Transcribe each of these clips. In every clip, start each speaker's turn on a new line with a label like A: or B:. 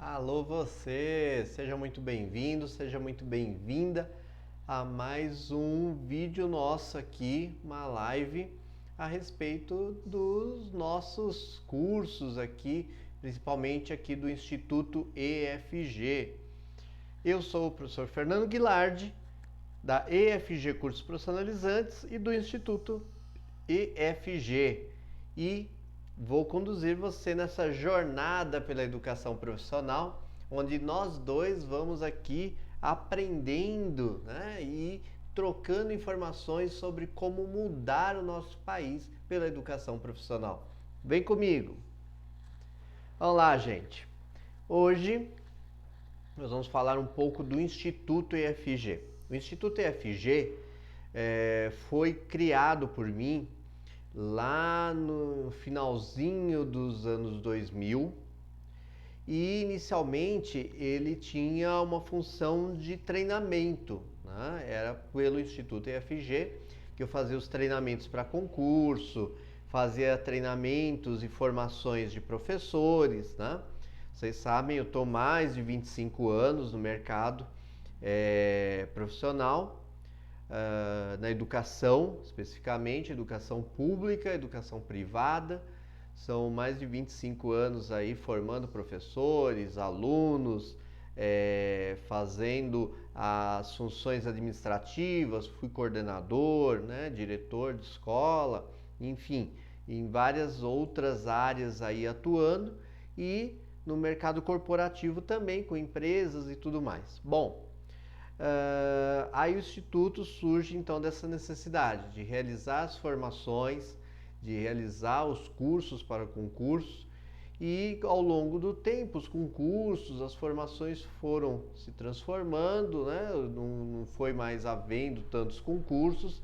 A: Alô você, seja muito bem-vindo, seja muito bem-vinda a mais um vídeo nosso aqui, uma live a respeito dos nossos cursos aqui, principalmente aqui do Instituto EFG. Eu sou o professor Fernando Guilardi, da EFG Cursos Profissionalizantes e do Instituto EFG. E vou conduzir você nessa jornada pela educação profissional, onde nós dois vamos aqui aprendendo, né, e trocando informações sobre como mudar o nosso país pela educação profissional. Vem comigo! Vamos lá, gente! Hoje nós vamos falar um pouco do Instituto EFG. O Instituto EFG foi criado por mim lá no finalzinho dos anos 2000 e inicialmente ele tinha uma função de treinamento, né? Era pelo Instituto EFG que eu fazia os treinamentos para concurso, fazia treinamentos e formações de professores, né? Vocês sabem, eu estou mais de 25 anos no mercado profissional, na educação, especificamente, educação pública, educação privada. São mais de 25 anos aí formando professores, alunos, fazendo as funções administrativas, fui coordenador, né, diretor de escola, enfim, em várias outras áreas aí atuando e no mercado corporativo também, com empresas e tudo mais. Bom, aí o Instituto surge então dessa necessidade de realizar as formações, de realizar os cursos para concursos e ao longo do tempo os concursos, as formações foram se transformando, né? Não foi mais havendo tantos concursos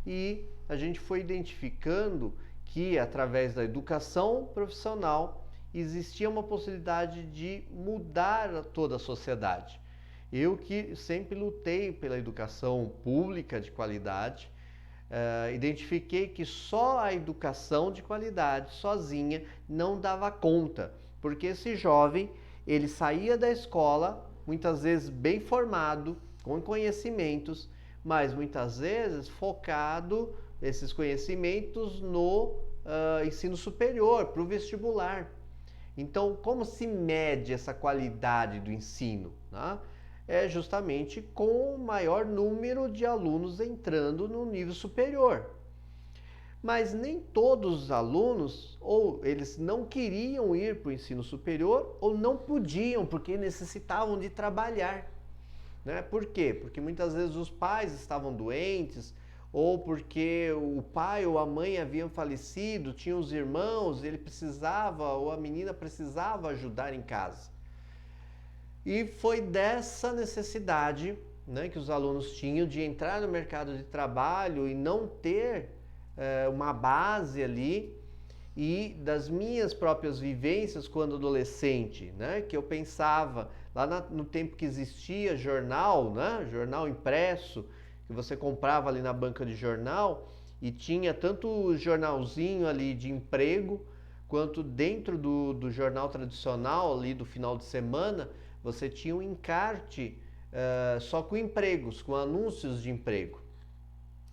A: e a gente foi identificando que através da educação profissional existia uma possibilidade de mudar toda a sociedade. Eu que sempre lutei pela educação pública de qualidade, identifiquei que só a educação de qualidade sozinha não dava conta, porque esse jovem ele saía da escola muitas vezes bem formado, com conhecimentos, mas muitas vezes focado esses conhecimentos no ensino superior, para o vestibular. Então, como se mede essa qualidade do ensino, né? É justamente com o maior número de alunos entrando no nível superior. Mas nem todos os alunos, ou eles não queriam ir para o ensino superior, ou não podiam, porque necessitavam de trabalhar. Né? Por quê? Porque muitas vezes os pais estavam doentes, ou porque o pai ou a mãe haviam falecido, tinham os irmãos, ele precisava, ou a menina precisava ajudar em casa. E foi dessa necessidade, né, que os alunos tinham de entrar no mercado de trabalho e não ter uma base ali, e das minhas próprias vivências quando adolescente, né, que eu pensava lá no tempo que existia jornal, né, jornal impresso, que você comprava ali na banca de jornal e tinha tanto o jornalzinho ali de emprego, quanto dentro do jornal tradicional ali do final de semana, você tinha um encarte só com empregos, com anúncios de emprego.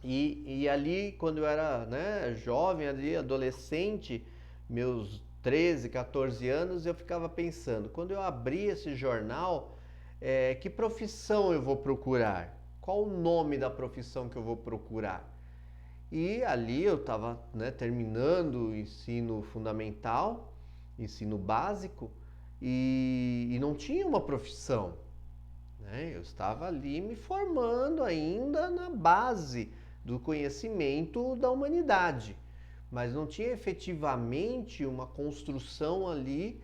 A: E ali, quando eu era, né, jovem, ali, adolescente, meus 13, 14 anos, eu ficava pensando, quando eu abri esse jornal, que profissão eu vou procurar? Qual o nome da profissão que eu vou procurar? E ali eu estava, né, terminando o ensino fundamental, ensino básico, e não tinha uma profissão, né? Eu estava ali me formando ainda na base do conhecimento da humanidade, mas não tinha efetivamente uma construção ali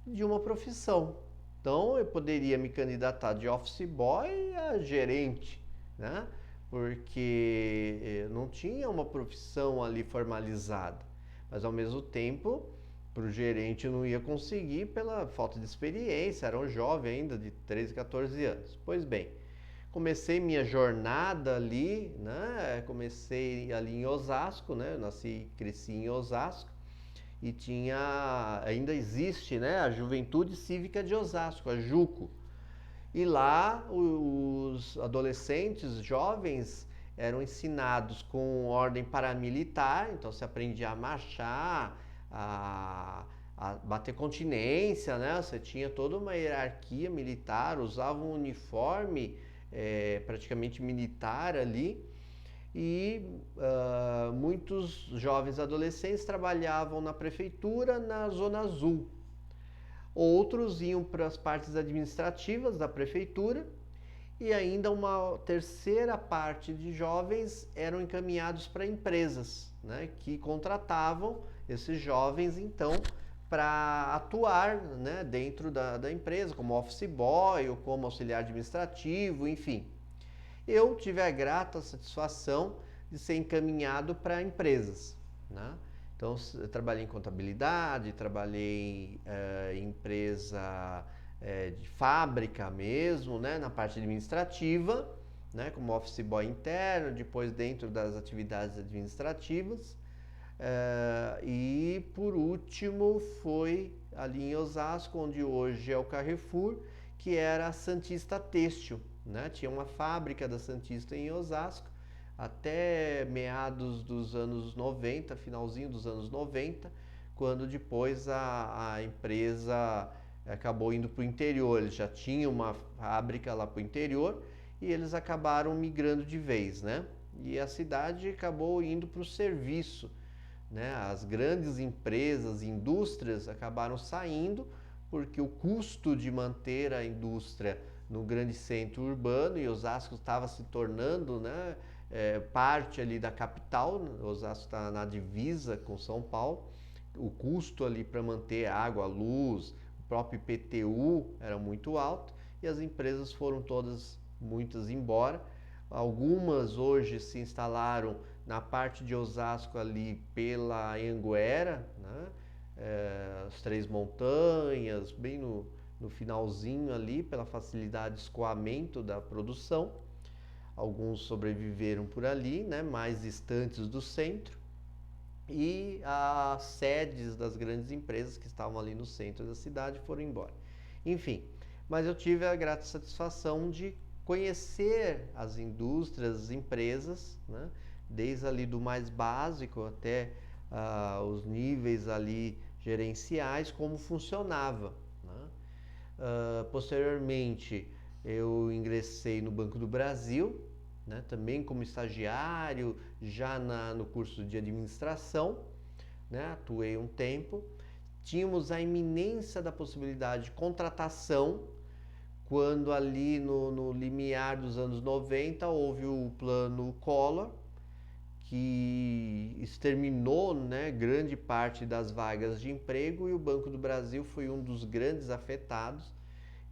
A: de uma profissão. Então eu poderia me candidatar de office boy a gerente, né? Porque não tinha uma profissão ali formalizada, mas ao mesmo tempo para o gerente eu não ia conseguir pela falta de experiência, era um jovem ainda de 13, 14 anos. Pois bem, comecei minha jornada ali, né? Comecei ali em Osasco, né? Eu nasci e cresci em Osasco e ainda existe, né, a Juventude Cívica de Osasco, a JUCO. E lá os adolescentes, jovens, eram ensinados com ordem paramilitar, então se aprendia a marchar, a bater continência, né? Você tinha toda uma hierarquia militar, usava um uniforme praticamente militar ali, e muitos jovens adolescentes trabalhavam na prefeitura na Zona Azul. Outros iam para as partes administrativas da prefeitura e ainda uma terceira parte de jovens eram encaminhados para empresas, né, que contratavam esses jovens então para atuar, né, dentro da empresa, como office boy ou como auxiliar administrativo, enfim. Eu tive a grata satisfação de ser encaminhado para empresas, né? Então, eu trabalhei em contabilidade, trabalhei em empresa de fábrica mesmo, né, na parte administrativa, né, como office boy interno, depois dentro das atividades administrativas. E por último foi ali em Osasco, onde hoje é o Carrefour, que era a Santista Têxtil, né? Tinha uma fábrica da Santista em Osasco até meados dos anos 90, finalzinho dos anos 90, quando depois a empresa acabou indo para o interior. Eles já tinham uma fábrica lá para o interior e eles acabaram migrando de vez, né? E a cidade acabou indo para o serviço, né? As grandes empresas, indústrias acabaram saindo porque o custo de manter a indústria no grande centro urbano, e Osasco estava se tornando, né, parte ali da capital. Osasco está na divisa com São Paulo, o custo ali para manter água, luz, o próprio IPTU era muito alto e as empresas foram todas, muitas embora. Algumas hoje se instalaram na parte de Osasco ali pela Anhanguera, né? As Três Montanhas, bem no finalzinho ali, pela facilidade de escoamento da produção. Alguns sobreviveram por ali, né, mais distantes do centro, e as sedes das grandes empresas que estavam ali no centro da cidade foram embora. Enfim, mas eu tive a grata satisfação de conhecer as indústrias, as empresas, né, desde ali do mais básico até os níveis ali gerenciais, como funcionava, né? Posteriormente, eu ingressei no Banco do Brasil, né, também como estagiário, já no curso de administração, né, atuei um tempo. Tínhamos a iminência da possibilidade de contratação, quando ali no limiar dos anos 90 houve o plano Collor, que exterminou, né, grande parte das vagas de emprego, e o Banco do Brasil foi um dos grandes afetados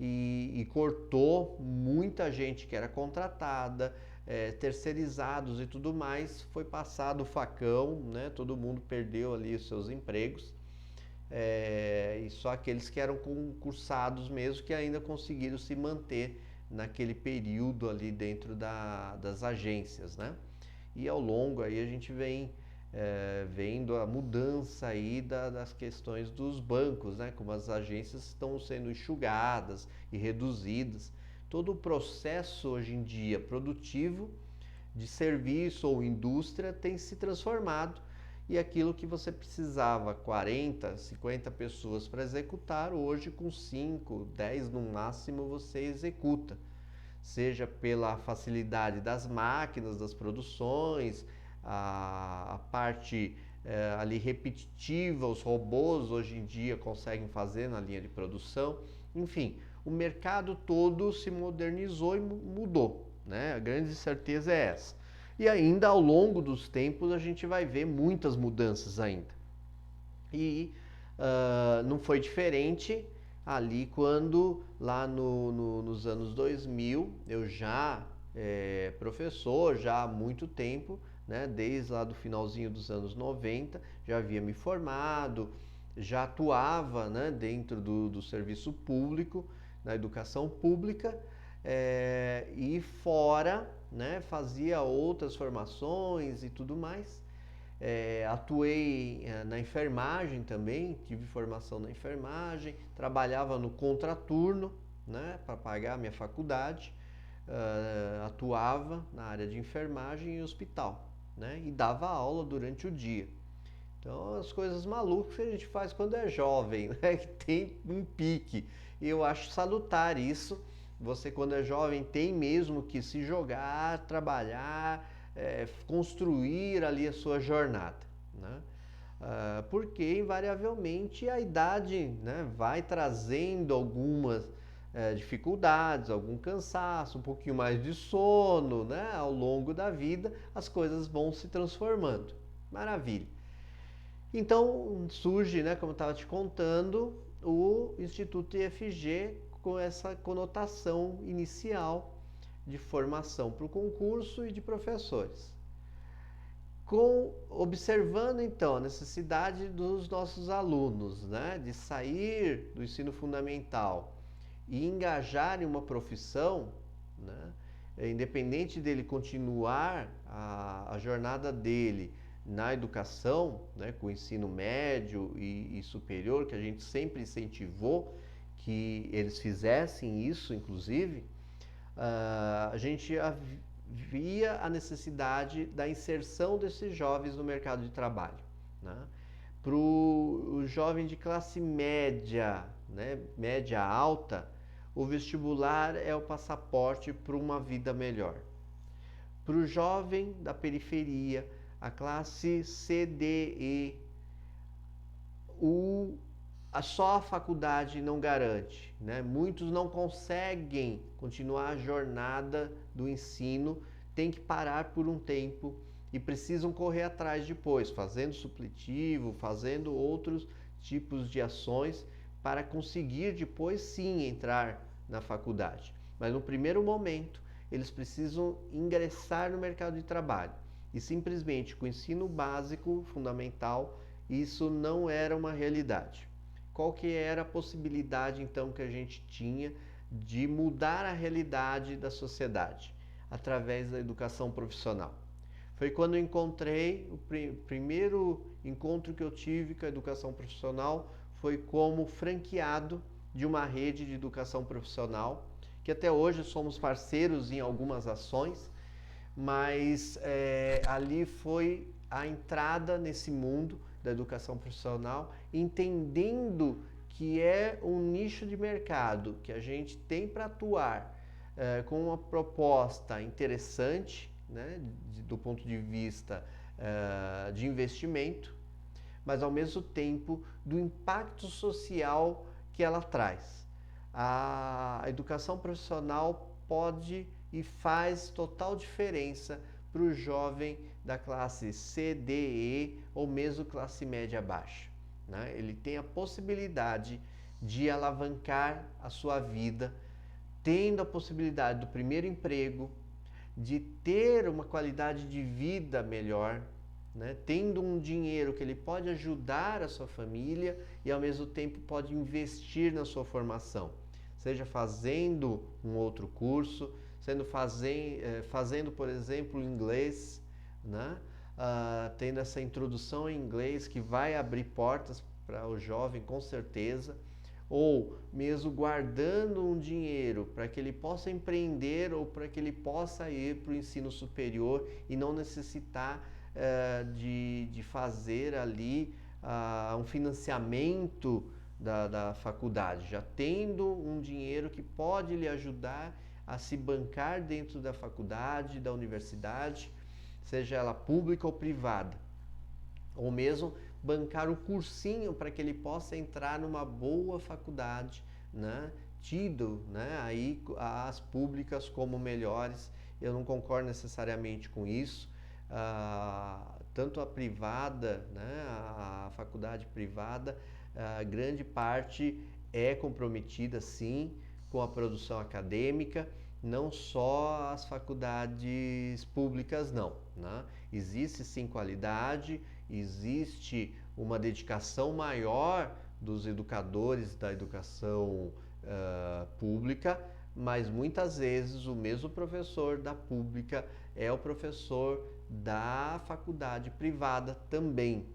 A: e cortou muita gente que era contratada, terceirizados e tudo mais. Foi passado o facão, né, todo mundo perdeu ali os seus empregos, e só aqueles que eram concursados mesmo que ainda conseguiram se manter naquele período ali dentro das agências, né? E ao longo aí a gente vem vendo a mudança aí das questões dos bancos, né? Como as agências estão sendo enxugadas e reduzidas. Todo o processo hoje em dia produtivo de serviço ou indústria tem se transformado, e aquilo que você precisava 40, 50 pessoas para executar, hoje com 5, 10 no máximo você executa. Seja pela facilidade das máquinas, das produções, a parte ali repetitiva, os robôs hoje em dia conseguem fazer na linha de produção. Enfim, o mercado todo se modernizou e mudou, né? A grande certeza é essa. E ainda ao longo dos tempos a gente vai ver muitas mudanças ainda. E não foi diferente ali quando, lá nos anos 2000, eu já professor, já há muito tempo, né, desde lá do finalzinho dos anos 90, já havia me formado, já atuava, né, dentro do serviço público, na educação pública, e fora, né, fazia outras formações e tudo mais. Atuei na enfermagem também, tive formação na enfermagem, trabalhava no contraturno, né, para pagar a minha faculdade, atuava na área de enfermagem em hospital, né, e dava aula durante o dia. Então, as coisas malucas que a gente faz quando é jovem, né, que tem um pique. E eu acho salutar isso. Você, quando é jovem, tem mesmo que se jogar, trabalhar, construir ali a sua jornada, né? Porque invariavelmente a idade, né, vai trazendo algumas dificuldades, algum cansaço, um pouquinho mais de sono, né? Ao longo da vida as coisas vão se transformando. Maravilha. Então surge, né, como eu estava te contando, o Instituto IFG com essa conotação inicial de formação para o concurso e de professores. Observando então a necessidade dos nossos alunos, né, de sair do ensino fundamental e engajar em uma profissão, né, independente dele continuar a jornada dele na educação, né, com o ensino médio e superior, que a gente sempre incentivou que eles fizessem isso, inclusive, a gente via a necessidade da inserção desses jovens no mercado de trabalho, né? Para o jovem de classe média, né, média alta, o vestibular é o passaporte para uma vida melhor. Para o jovem da periferia, a classe CDE, só a faculdade não garante, né? Muitos não conseguem continuar a jornada do ensino, tem que parar por um tempo e precisam correr atrás depois, fazendo supletivo, fazendo outros tipos de ações para conseguir depois sim entrar na faculdade. Mas no primeiro momento, eles precisam ingressar no mercado de trabalho. E simplesmente com o ensino básico, fundamental, isso não era uma realidade. Qual que era a possibilidade então que a gente tinha de mudar a realidade da sociedade? Através da educação profissional. Foi quando eu encontrei, o primeiro encontro que eu tive com a educação profissional foi como franqueado de uma rede de educação profissional, que até hoje somos parceiros em algumas ações, mas ali foi a entrada nesse mundo da educação profissional, entendendo que é um nicho de mercado que a gente tem para atuar com uma proposta interessante, né, do ponto de vista de investimento, mas ao mesmo tempo do impacto social que ela traz. A educação profissional pode e faz total diferença para o jovem da classe C, D, E ou mesmo classe média baixa, né? Ele tem a possibilidade de alavancar a sua vida, tendo a possibilidade do primeiro emprego, de ter uma qualidade de vida melhor, né? Tendo um dinheiro que ele pode ajudar a sua família e ao mesmo tempo pode investir na sua formação, seja fazendo um outro curso, fazendo, por exemplo, inglês, né? Tendo essa introdução em inglês que vai abrir portas para o jovem com certeza, ou mesmo guardando um dinheiro para que ele possa empreender ou para que ele possa ir para o ensino superior e não necessitar de fazer ali um financiamento da faculdade, já tendo um dinheiro que pode lhe ajudar a se bancar dentro da faculdade, da universidade, seja ela pública ou privada, ou mesmo bancar o cursinho para que ele possa entrar numa boa faculdade, né? Tido, né, aí as públicas como melhores. Eu não concordo necessariamente com isso. Tanto a privada, né, a faculdade privada, grande parte é comprometida sim com a produção acadêmica, não só as faculdades públicas não, né? Existe sim qualidade, existe uma dedicação maior dos educadores da educação pública, mas muitas vezes o mesmo professor da pública é o professor da faculdade privada também.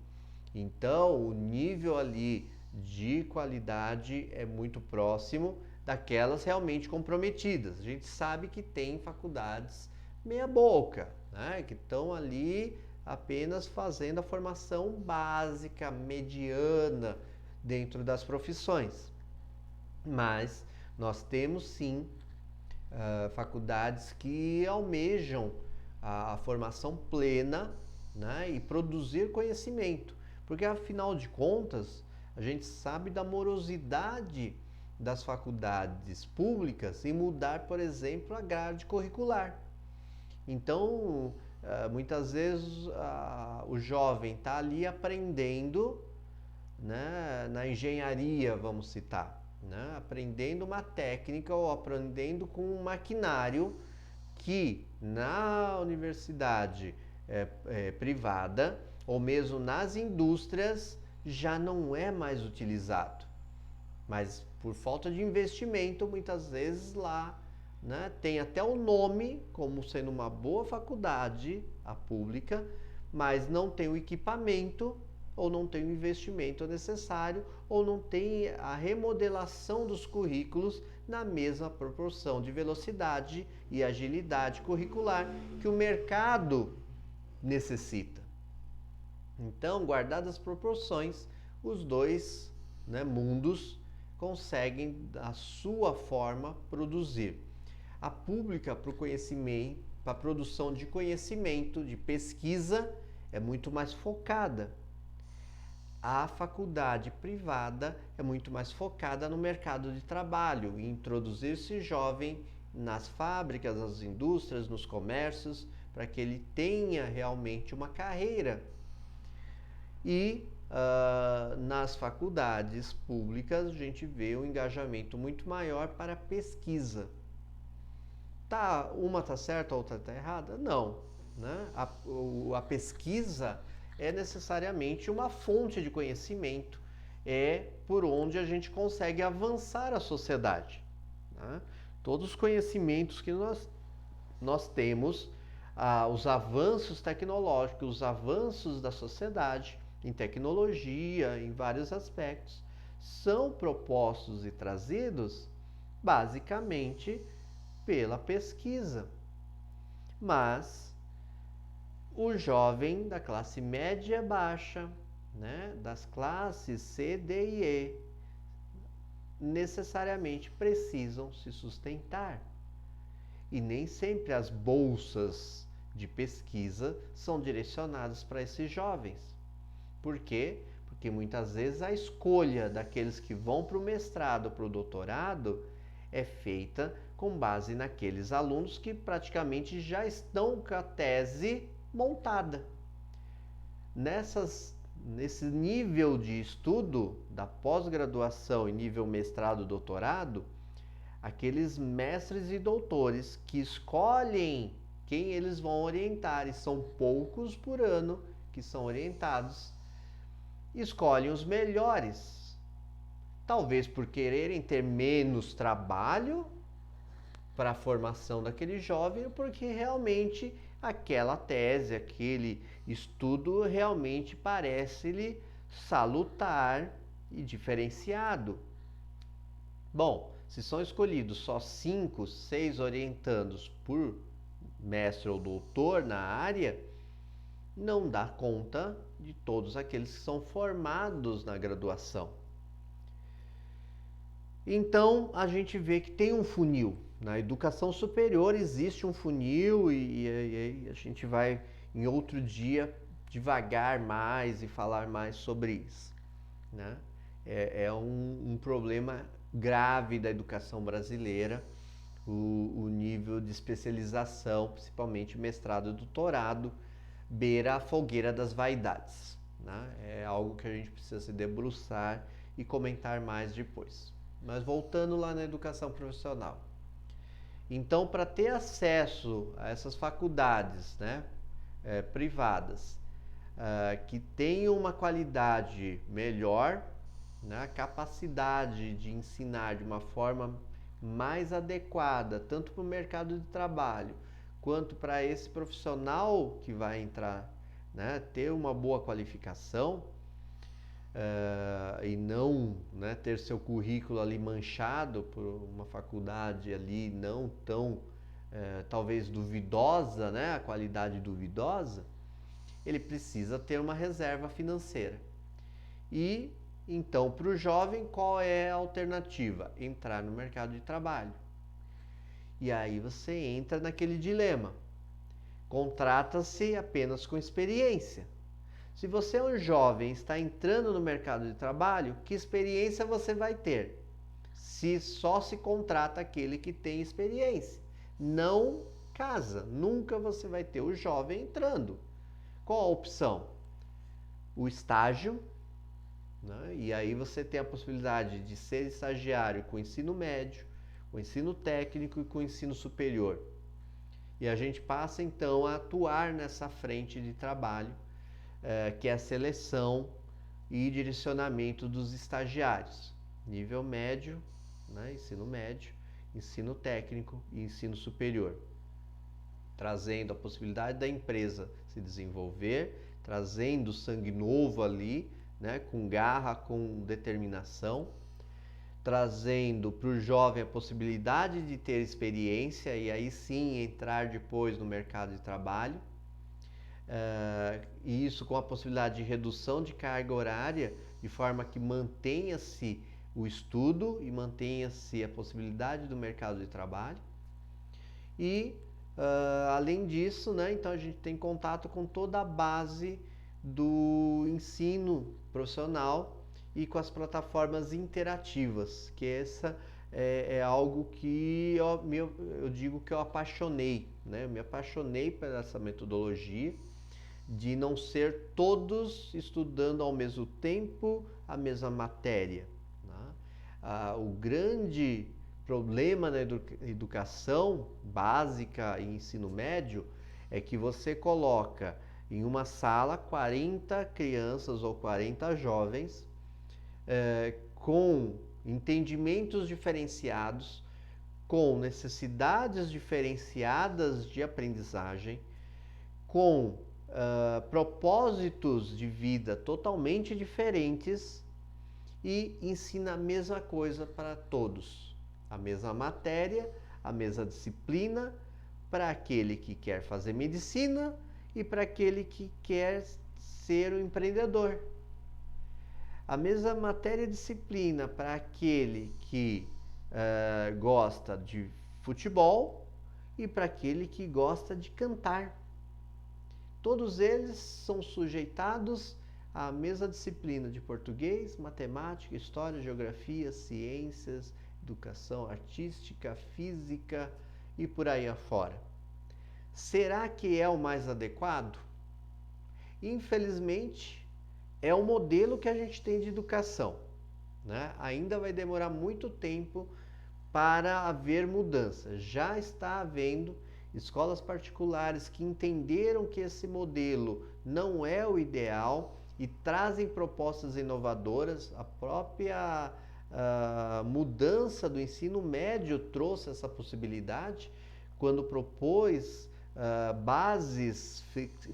A: Então, o nível ali de qualidade é muito próximo daquelas realmente comprometidas. A gente sabe que tem faculdades meia boca, né, que estão ali apenas fazendo a formação básica, mediana dentro das profissões. Mas nós temos sim faculdades que almejam a formação plena, né, e produzir conhecimento. Porque afinal de contas, a gente sabe da morosidade das faculdades públicas em mudar, por exemplo, a grade curricular. Então, muitas vezes o jovem está ali aprendendo, né, na engenharia, vamos citar, né, aprendendo uma técnica ou aprendendo com um maquinário que na universidade privada ou mesmo nas indústrias já não é mais utilizado. Mas por falta de investimento, muitas vezes lá, né, tem até o nome como sendo uma boa faculdade, a pública, mas não tem o equipamento ou não tem o investimento necessário ou não tem a remodelação dos currículos na mesma proporção de velocidade e agilidade curricular que o mercado necessita. Então, guardadas as proporções, os dois, né, mundos conseguem, da sua forma, produzir. A pública para o conhecimento, para a produção de conhecimento, de pesquisa, é muito mais focada. A faculdade privada é muito mais focada no mercado de trabalho, em introduzir esse jovem nas fábricas, nas indústrias, nos comércios, para que ele tenha realmente uma carreira. E nas faculdades públicas a gente vê um engajamento muito maior para a pesquisa. Uma está certa, a outra está errada? Não. Né? A pesquisa é necessariamente uma fonte de conhecimento, é por onde a gente consegue avançar a sociedade. Né? Todos os conhecimentos que nós temos, os avanços tecnológicos, os avanços da sociedade em tecnologia, em vários aspectos, são propostos e trazidos basicamente pela pesquisa. Mas o jovem da classe média baixa, né, das classes C, D e E, necessariamente precisam se sustentar. E nem sempre as bolsas de pesquisa são direcionadas para esses jovens. Por quê? Porque muitas vezes a escolha daqueles que vão para o mestrado, para o doutorado, é feita com base naqueles alunos que praticamente já estão com a tese montada. Nesse nível de estudo da pós-graduação e nível mestrado, doutorado, aqueles mestres e doutores que escolhem quem eles vão orientar, e são poucos por ano que são orientados, escolhem os melhores, talvez por quererem ter menos trabalho para a formação daquele jovem, porque realmente aquela tese, aquele estudo realmente parece-lhe salutar e diferenciado. Bom, se são escolhidos só 5, 6 orientandos por mestre ou doutor na área, não dá conta de todos aqueles que são formados na graduação. Então, a gente vê que tem um funil. Na educação superior existe um funil e a gente vai, em outro dia, devagar mais e falar mais sobre isso. Né? É um problema grave da educação brasileira, o nível de especialização, principalmente mestrado e doutorado, beira a fogueira das vaidades. Né? É algo que a gente precisa se debruçar e comentar mais depois. Mas voltando lá na educação profissional. Então, para ter acesso a essas faculdades, né, privadas, que tenham uma qualidade melhor, né, a capacidade de ensinar de uma forma mais adequada, tanto para o mercado de trabalho, quanto para esse profissional que vai entrar, né, ter uma boa qualificação, e não, né, ter seu currículo ali manchado por uma faculdade ali não tão, talvez duvidosa, né, a qualidade duvidosa, ele precisa ter uma reserva financeira. E então, para o jovem, qual é a alternativa? Entrar no mercado de trabalho. E aí você entra naquele dilema. Contrata-se apenas com experiência. Se você é um jovem e está entrando no mercado de trabalho, que experiência você vai ter? Se só se contrata aquele que tem experiência. Não casa. Nunca você vai ter o jovem entrando. Qual a opção? O estágio, né? E aí você tem a possibilidade de ser estagiário com ensino médio, com ensino técnico e com ensino superior. E a gente passa então a atuar nessa frente de trabalho, que é a seleção e direcionamento dos estagiários. Nível médio, né? Ensino médio, ensino técnico e ensino superior. Trazendo a possibilidade da empresa se desenvolver, trazendo sangue novo ali, né, com garra, com determinação, trazendo para o jovem a possibilidade de ter experiência e aí sim entrar depois no mercado de trabalho, e isso com a possibilidade de redução de carga horária, de forma que mantenha-se o estudo e mantenha-se a possibilidade do mercado de trabalho. E além disso, né, então a gente tem contato com toda a base do ensino profissional e com as plataformas interativas, que essa é algo que eu digo que eu apaixonei, né? Eu me apaixonei por essa metodologia de não ser todos estudando ao mesmo tempo a mesma matéria, né? O grande problema na educação básica e ensino médio é que você coloca em uma sala 40 crianças ou 40 jovens com entendimentos diferenciados, com necessidades diferenciadas de aprendizagem, com propósitos de vida totalmente diferentes e ensina a mesma coisa para todos. A mesma matéria, a mesma disciplina, para aquele que quer fazer medicina e para aquele que quer ser um empreendedor. A mesma matéria e disciplina para aquele que gosta de futebol e para aquele que gosta de cantar. Todos eles são sujeitados à mesma disciplina de português, matemática, história, geografia, ciências, educação artística, física e por aí afora. Será que é o mais adequado? Infelizmente, é o modelo que a gente tem de educação, né? Ainda vai demorar muito tempo para haver mudança. Já está havendo escolas particulares que entenderam que esse modelo não é o ideal e trazem propostas inovadoras. A própria mudança do ensino médio trouxe essa possibilidade quando propôs bases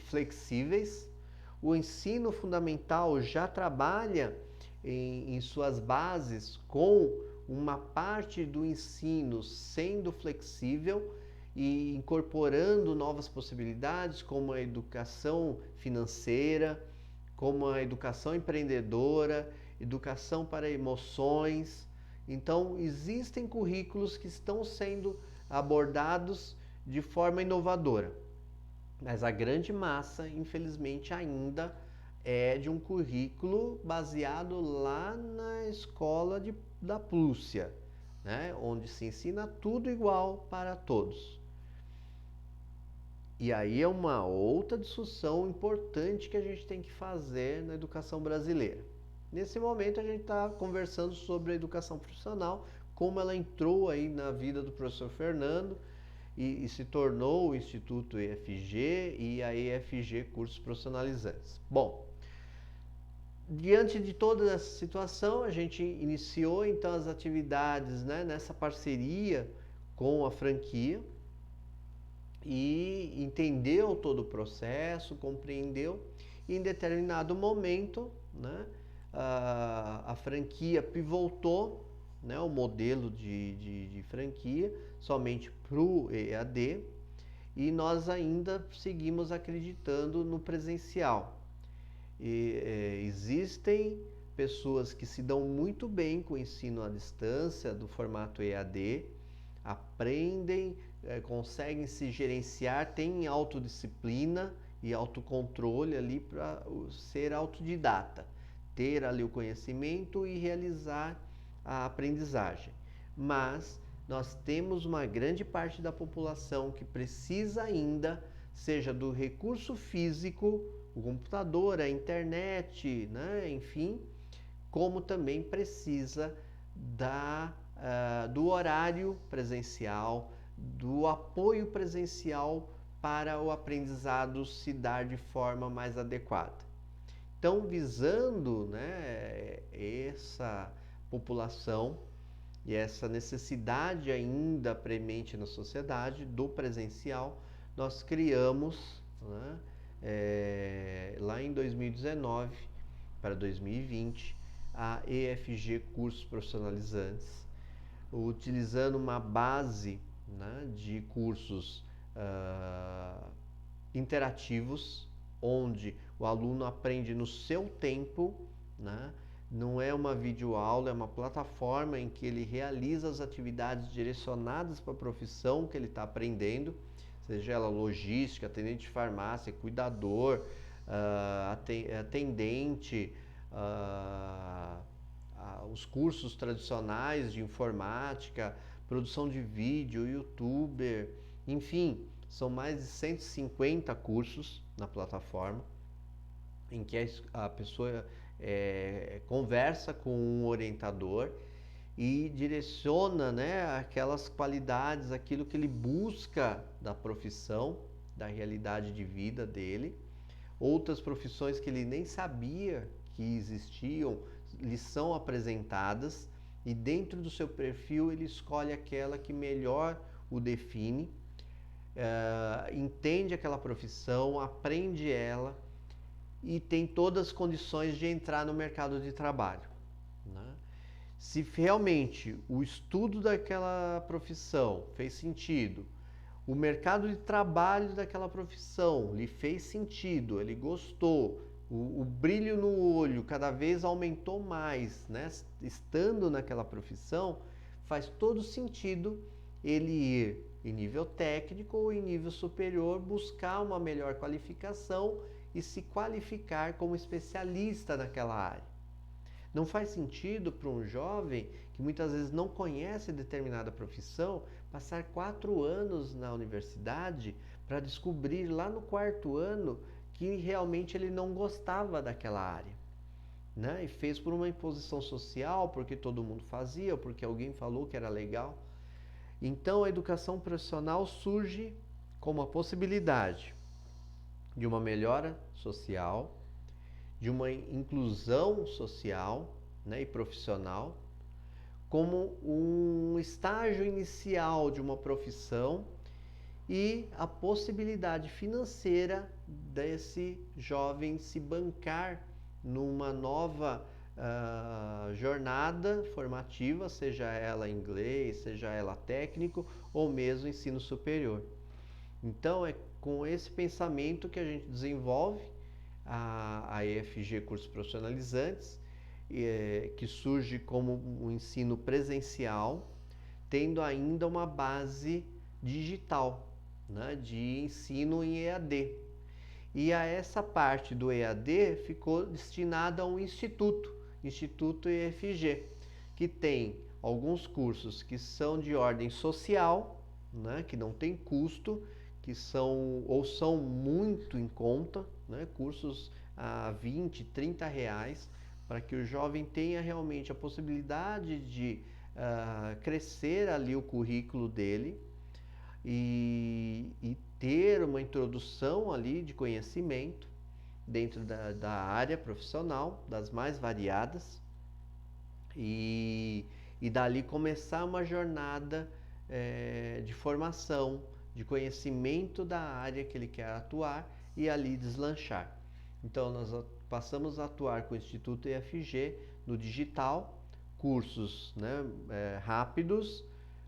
A: flexíveis. O ensino fundamental já trabalha em suas bases com uma parte do ensino sendo flexível e incorporando novas possibilidades, como a educação financeira, como a educação empreendedora, educação para emoções. Então, existem currículos que estão sendo abordados de forma inovadora. Mas a grande massa, infelizmente, ainda é de um currículo baseado lá na escola da Prússia, né? Onde se ensina tudo igual para todos. E aí é uma outra discussão importante que a gente tem que fazer na educação brasileira. Nesse momento a gente está conversando sobre a educação profissional, como ela entrou aí na vida do professor Fernando e se tornou o Instituto EFG e a EFG Cursos Profissionalizantes. Bom, diante de toda essa situação, a gente iniciou então as atividades, né, nessa parceria com a franquia. e entendeu todo o processo, compreendeu, e em determinado momento, né, a franquia pivotou, né, o modelo de franquia somente para o EAD, e nós ainda seguimos acreditando no presencial. Existem pessoas que se dão muito bem com o ensino à distância do formato EAD, aprendem, conseguem se gerenciar, têm autodisciplina e autocontrole ali para ser autodidata, ter ali o conhecimento e realizar a aprendizagem. Mas nós temos uma grande parte da população que precisa ainda, seja do recurso físico, o computador, a internet, né, enfim, como também precisa do horário presencial, do apoio presencial para o aprendizado se dar de forma mais adequada. Então, visando, né, essa população e essa necessidade ainda premente na sociedade do presencial, nós criamos, né, lá em 2019 para 2020 a EFG Cursos Profissionalizantes, utilizando uma base, né, de cursos interativos, onde o aluno aprende no seu tempo, né? Não é uma videoaula, é uma plataforma em que ele realiza as atividades direcionadas para a profissão que ele está aprendendo, seja ela logística, atendente de farmácia, cuidador, atendente, os cursos tradicionais de informática, produção de vídeo, youtuber, enfim, são mais de 150 cursos na plataforma, em que a pessoa conversa com um orientador e direciona, né, aquelas qualidades, aquilo que ele busca da profissão, da realidade de vida dele. Outras profissões que ele nem sabia que existiam lhe são apresentadas, e dentro do seu perfil ele escolhe aquela que melhor o define, entende aquela profissão, aprende ela e tem todas as condições de entrar no mercado de trabalho, né? Se realmente o estudo daquela profissão fez sentido, o mercado de trabalho daquela profissão lhe fez sentido, ele gostou, o brilho no olho cada vez aumentou mais, né? Estando naquela profissão, faz todo sentido ele ir em nível técnico ou em nível superior, buscar uma melhor qualificação e se qualificar como especialista naquela área. Não faz sentido para um jovem que muitas vezes não conhece determinada profissão passar 4 anos na universidade para descobrir lá no 4º ano que realmente ele não gostava daquela área, né? E fez por uma imposição social, porque todo mundo fazia, ou porque alguém falou que era legal. Então a educação profissional surge como a possibilidade de uma melhora social, de uma inclusão social, né, e profissional, como um estágio inicial de uma profissão e a possibilidade financeira desse jovem se bancar numa nova jornada formativa, seja ela inglês, seja ela técnico ou mesmo ensino superior. Então é com esse pensamento que a gente desenvolve a EFG Cursos Profissionalizantes, que surge como um ensino presencial, tendo ainda uma base digital, né, de ensino em EAD. E a essa parte do EAD ficou destinada a um Instituto EFG, que tem alguns cursos que são de ordem social, né, que não tem custo, que são muito em conta, né, cursos a 20, 30 reais, para que o jovem tenha realmente a possibilidade de crescer ali o currículo dele e ter uma introdução ali de conhecimento dentro da área profissional, das mais variadas, e dali começar uma jornada de formação, de conhecimento da área que ele quer atuar e ali deslanchar. Então, nós passamos a atuar com o Instituto EFG no digital, cursos, né, rápidos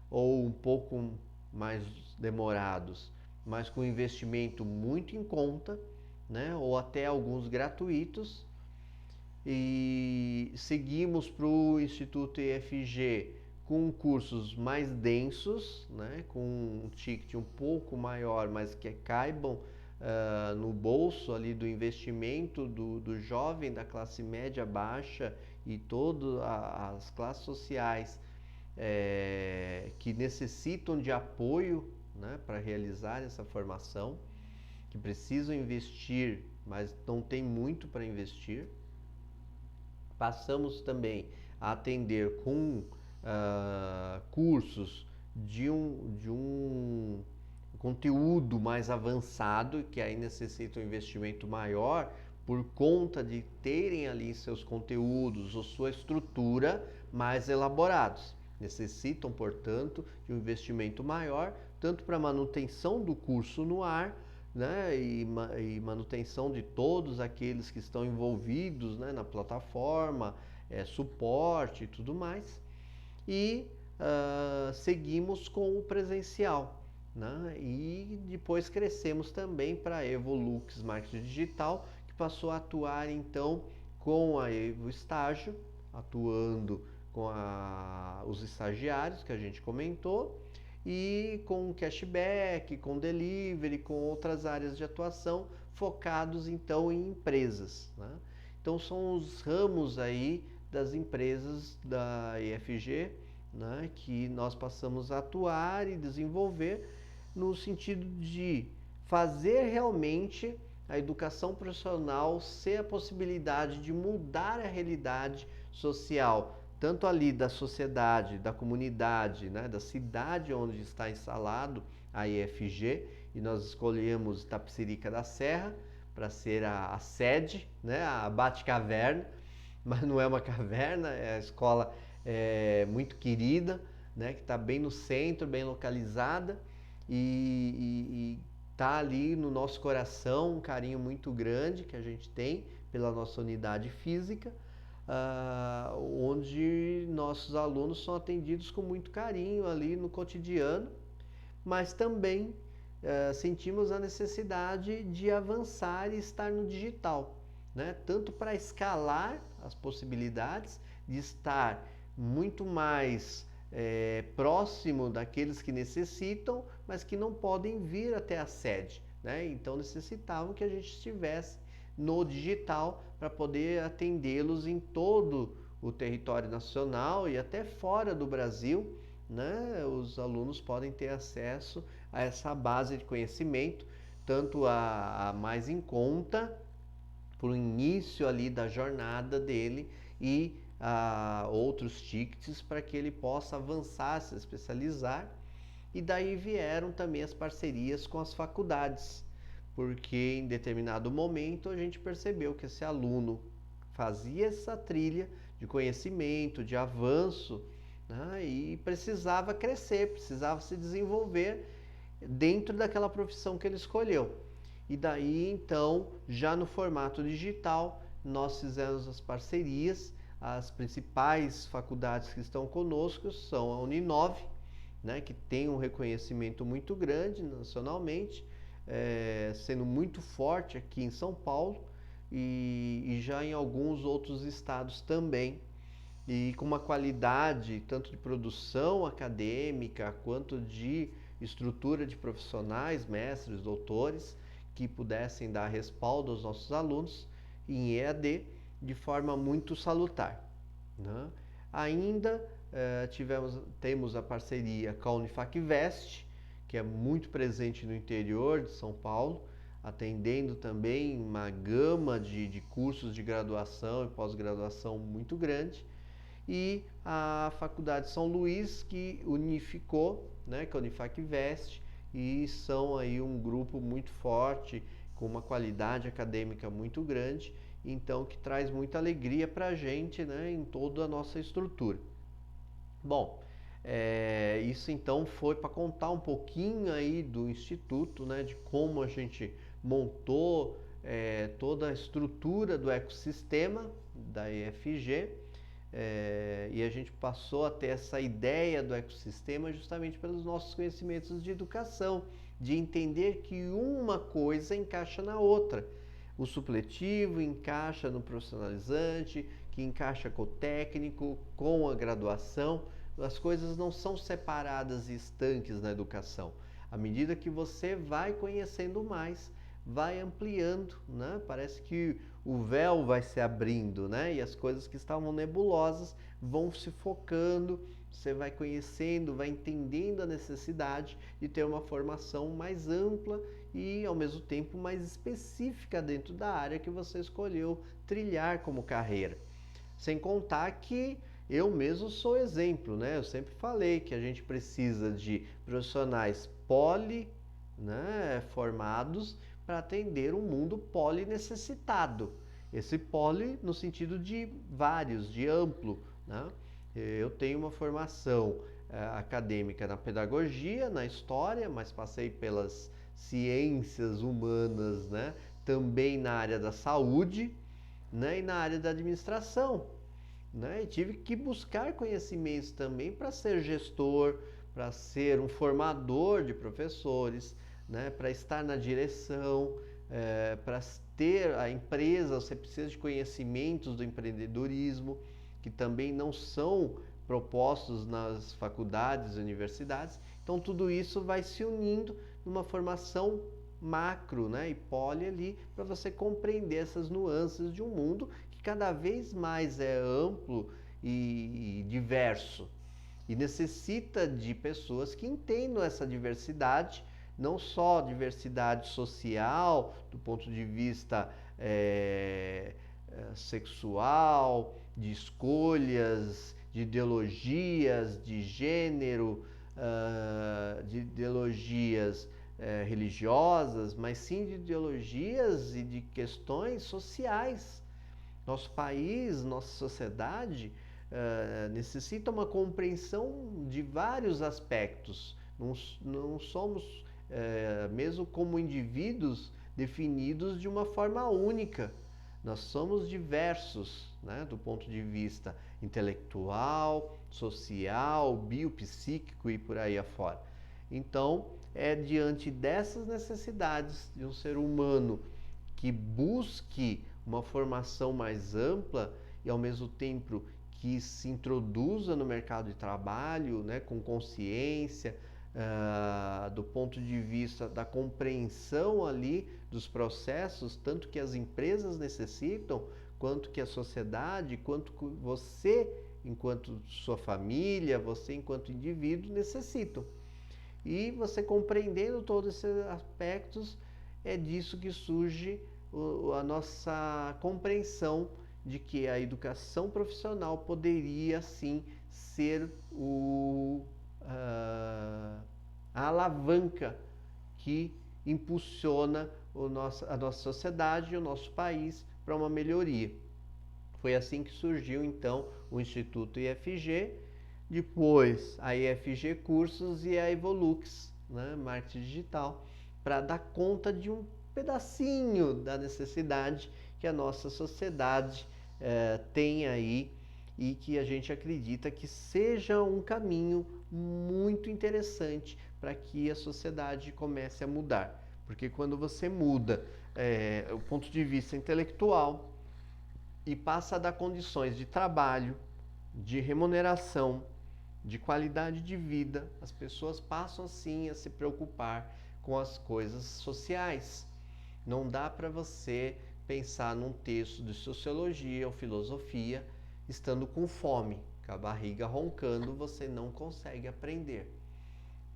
A: ou um pouco mais demorados, mas com investimento muito em conta, né, ou até alguns gratuitos. E seguimos para o Instituto EFG com cursos mais densos, né, com um ticket um pouco maior, mas que caibam no bolso ali do investimento do jovem, da classe média baixa e todas as classes sociais que necessitam de apoio, né, para realizar essa formação, que precisam investir, mas não tem muito para investir. Passamos também a atender com cursos de um conteúdo mais avançado, que aí necessita um investimento maior, por conta de terem ali seus conteúdos ou sua estrutura mais elaborados. Necessitam, portanto, de um investimento maior, tanto para manutenção do curso no ar, né, e manutenção de todos aqueles que estão envolvidos, né, na plataforma, suporte e tudo mais. E seguimos com o presencial, né, e depois crescemos também para a Evolux Marketing Digital, que passou a atuar então com a Evo Estágio, atuando com os estagiários que a gente comentou, e com cashback, com delivery, com outras áreas de atuação focados então em empresas, né? Então são os ramos aí das empresas da EFG, né, que nós passamos a atuar e desenvolver no sentido de fazer realmente a educação profissional ser a possibilidade de mudar a realidade social, tanto ali da sociedade, da comunidade, né, da cidade onde está instalado a EFG, e nós escolhemos Itapecerica da Serra para ser a sede, né, a Bate-Caverna, mas não é uma caverna, é a escola muito querida, né, que está bem no centro, bem localizada, e está ali no nosso coração um carinho muito grande que a gente tem pela nossa unidade física, onde nossos alunos são atendidos com muito carinho ali no cotidiano, mas também sentimos a necessidade de avançar e estar no digital, né? Tanto para escalar as possibilidades de estar muito mais próximo daqueles que necessitam, mas que não podem vir até a sede, né? Então necessitavam que a gente estivesse no digital para poder atendê-los em todo o território nacional e até fora do Brasil, né? Os alunos podem ter acesso a essa base de conhecimento, tanto a mais em conta para o início ali da jornada dele e outros tickets para que ele possa avançar, se especializar. E daí vieram também as parcerias com as faculdades, porque em determinado momento a gente percebeu que esse aluno fazia essa trilha de conhecimento, de avanço, né, e precisava crescer, precisava se desenvolver dentro daquela profissão que ele escolheu. E daí então, já no formato digital, nós fizemos as parcerias. As principais faculdades que estão conosco são a Uninove, né, que tem um reconhecimento muito grande nacionalmente, sendo muito forte aqui em São Paulo e já em alguns outros estados também, e com uma qualidade tanto de produção acadêmica quanto de estrutura de profissionais, mestres, doutores, que pudessem dar respaldo aos nossos alunos em EAD de forma muito salutar, né? Ainda temos a parceria com a Unifacvest, que é muito presente no interior de São Paulo, atendendo também uma gama de cursos de graduação e pós-graduação muito grande, e a Faculdade São Luís, que unificou, né, com a Unifacvest, e são aí um grupo muito forte, com uma qualidade acadêmica muito grande, então que traz muita alegria para a gente, né, em toda a nossa estrutura. Bom, Isso então foi para contar um pouquinho aí do Instituto, né, de como a gente montou toda a estrutura do ecossistema da EFG, e a gente passou a ter essa ideia do ecossistema justamente pelos nossos conhecimentos de educação, de entender que uma coisa encaixa na outra. O supletivo encaixa no profissionalizante, que encaixa com o técnico, com a graduação. As coisas não são separadas e estanques na educação. À medida que você vai conhecendo mais, vai ampliando, né? Parece que o véu vai se abrindo, né? E as coisas que estavam nebulosas vão se focando, você vai conhecendo, vai entendendo a necessidade de ter uma formação mais ampla e, ao mesmo tempo, mais específica dentro da área que você escolheu trilhar como carreira. Sem contar que eu mesmo sou exemplo, né? Eu sempre falei que a gente precisa de profissionais né, formados para atender um mundo polinecessitado. Esse poli no sentido de vários, de amplo, né? Eu tenho uma formação acadêmica na pedagogia, na história, mas passei pelas ciências humanas, né? Também na área da saúde, né? E na área da administração, né? E tive que buscar conhecimentos também para ser gestor, para ser um formador de professores, né? Para estar na direção, para ter a empresa, você precisa de conhecimentos do empreendedorismo, que também não são propostos nas faculdades e universidades. Então tudo isso vai se unindo numa formação macro, né? E poli ali, para você compreender essas nuances de um mundo que cada vez mais é amplo e diverso, e necessita de pessoas que entendam essa diversidade, não só diversidade social, do ponto de vista sexual, de escolhas, de ideologias, de gênero, de ideologias religiosas, mas sim de ideologias e de questões sociais. Nosso país, nossa sociedade necessita uma compreensão de vários aspectos. Não somos, mesmo como indivíduos, definidos de uma forma única. Nós somos diversos, né, do ponto de vista intelectual, social, biopsíquico e por aí afora. Então, é diante dessas necessidades de um ser humano que busque uma formação mais ampla e, ao mesmo tempo, que se introduza no mercado de trabalho, né, com consciência, do ponto de vista da compreensão ali dos processos, tanto que as empresas necessitam, quanto que a sociedade, quanto que você, enquanto sua família, você, enquanto indivíduo, necessitam. E você compreendendo todos esses aspectos, é disso que surge a nossa compreensão de que a educação profissional poderia sim ser a alavanca que impulsiona a nossa sociedade e o nosso país para uma melhoria. Foi assim que surgiu então o Instituto IFG, depois a IFG Cursos e a Evolux, né, Marketing Digital, para dar conta de um pedacinho da necessidade que a nossa sociedade tem aí e que a gente acredita que seja um caminho muito interessante para que a sociedade comece a mudar. Porque quando você muda o ponto de vista intelectual e passa a dar condições de trabalho, de remuneração, de qualidade de vida, as pessoas passam sim a se preocupar com as coisas sociais. Não dá para você pensar num texto de sociologia ou filosofia estando com fome, com a barriga roncando, você não consegue aprender.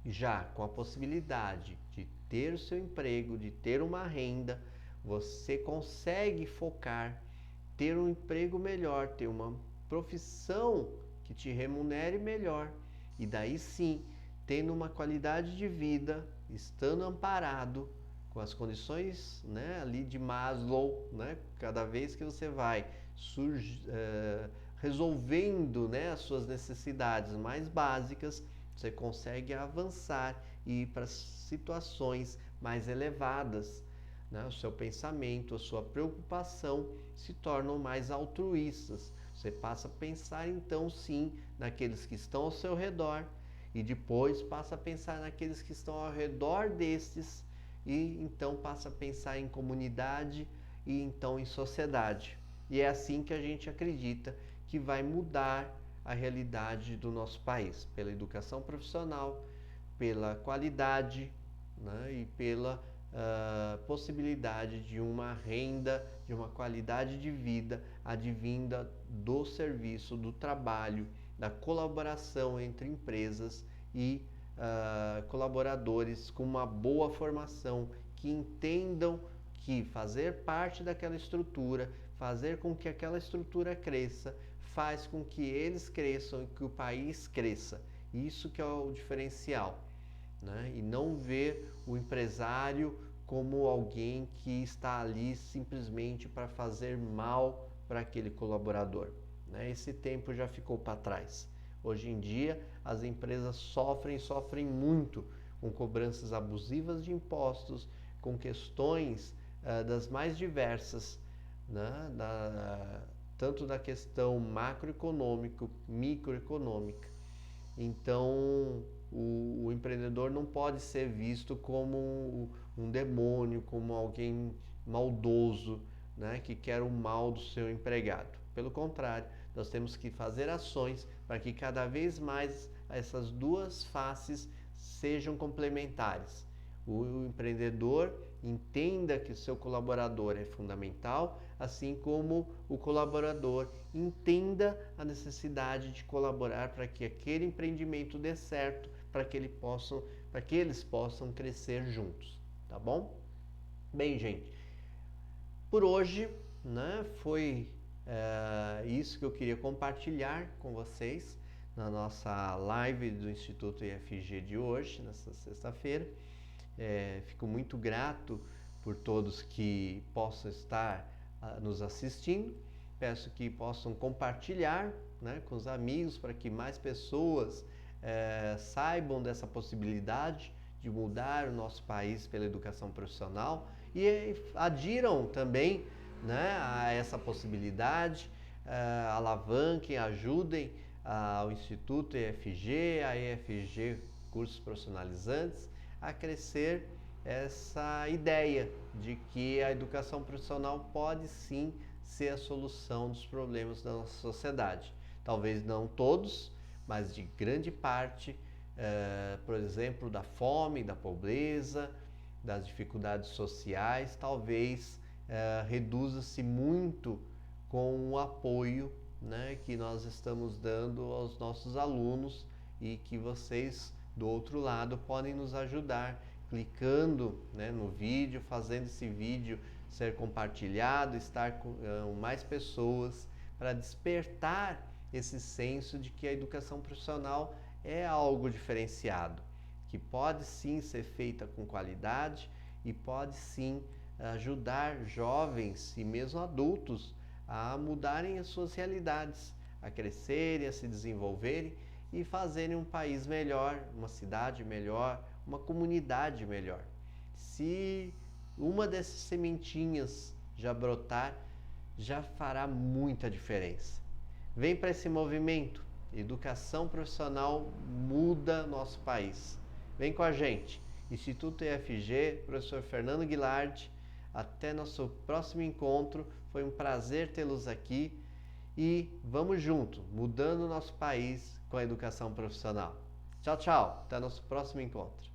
A: Já com a possibilidade de ter o seu emprego, de ter uma renda, você consegue focar, ter um emprego melhor, ter uma profissão que te remunere melhor. E daí sim, tendo uma qualidade de vida, estando amparado com as condições, né, ali de Maslow, né, cada vez que você vai resolvendo, né, as suas necessidades mais básicas, você consegue avançar e ir para situações mais elevadas, né? O seu pensamento, a sua preocupação se tornam mais altruístas. Você passa a pensar então sim naqueles que estão ao seu redor e depois passa a pensar naqueles que estão ao redor destes e então passa a pensar em comunidade e então em sociedade. E é assim que a gente acredita que vai mudar a realidade do nosso país, pela educação profissional, pela qualidade, né, e pela possibilidade de uma renda, de uma qualidade de vida advinda do serviço, do trabalho, da colaboração entre empresas e colaboradores com uma boa formação, que entendam que fazer parte daquela estrutura, fazer com que aquela estrutura cresça, faz com que eles cresçam e que o país cresça. Isso que é o diferencial, né? E não ver o empresário como alguém que está ali simplesmente para fazer mal para aquele colaborador, né? Esse tempo já ficou para trás. Hoje em dia, as empresas sofrem muito com cobranças abusivas de impostos, com questões das mais diversas, né? Tanto da questão macroeconômica, microeconômica. Então, o empreendedor não pode ser visto como um demônio, como alguém maldoso, né, que quer o mal do seu empregado. Pelo contrário, nós temos que fazer ações para que cada vez mais essas duas faces sejam complementares. O empreendedor entenda que o seu colaborador é fundamental, assim como o colaborador entenda a necessidade de colaborar para que aquele empreendimento dê certo, para que eles possam crescer juntos, tá bom? Bem, gente, por hoje, né, foi isso que eu queria compartilhar com vocês na nossa live do Instituto IFG de hoje, nessa sexta-feira. Fico muito grato por todos que possam estar nos assistindo. Peço que possam compartilhar, né, com os amigos para que mais pessoas saibam dessa possibilidade de mudar o nosso país pela educação profissional e adiram também, né, a essa possibilidade, alavanquem, ajudem ao Instituto IFG, a EFG Cursos Profissionalizantes, a crescer essa ideia de que a educação profissional pode sim ser a solução dos problemas da nossa sociedade. Talvez não todos, mas de grande parte, por exemplo, da fome, da pobreza, das dificuldades sociais, talvez reduza-se muito com o apoio, né, que nós estamos dando aos nossos alunos e que vocês do outro lado podem nos ajudar clicando, né, no vídeo, fazendo esse vídeo ser compartilhado, estar com mais pessoas para despertar esse senso de que a educação profissional é algo diferenciado, que pode sim ser feita com qualidade e pode sim ajudar jovens e mesmo adultos a mudarem as suas realidades, a crescerem, a se desenvolverem e fazerem um país melhor, uma cidade melhor, uma comunidade melhor. Se uma dessas sementinhas já brotar, já fará muita diferença. Vem para esse movimento. Educação profissional muda nosso país. Vem com a gente. Instituto IFG, professor Fernando Guilard. Até nosso próximo encontro. Foi um prazer tê-los aqui. E vamos junto, mudando o nosso país com a educação profissional. Tchau, tchau. Até nosso próximo encontro.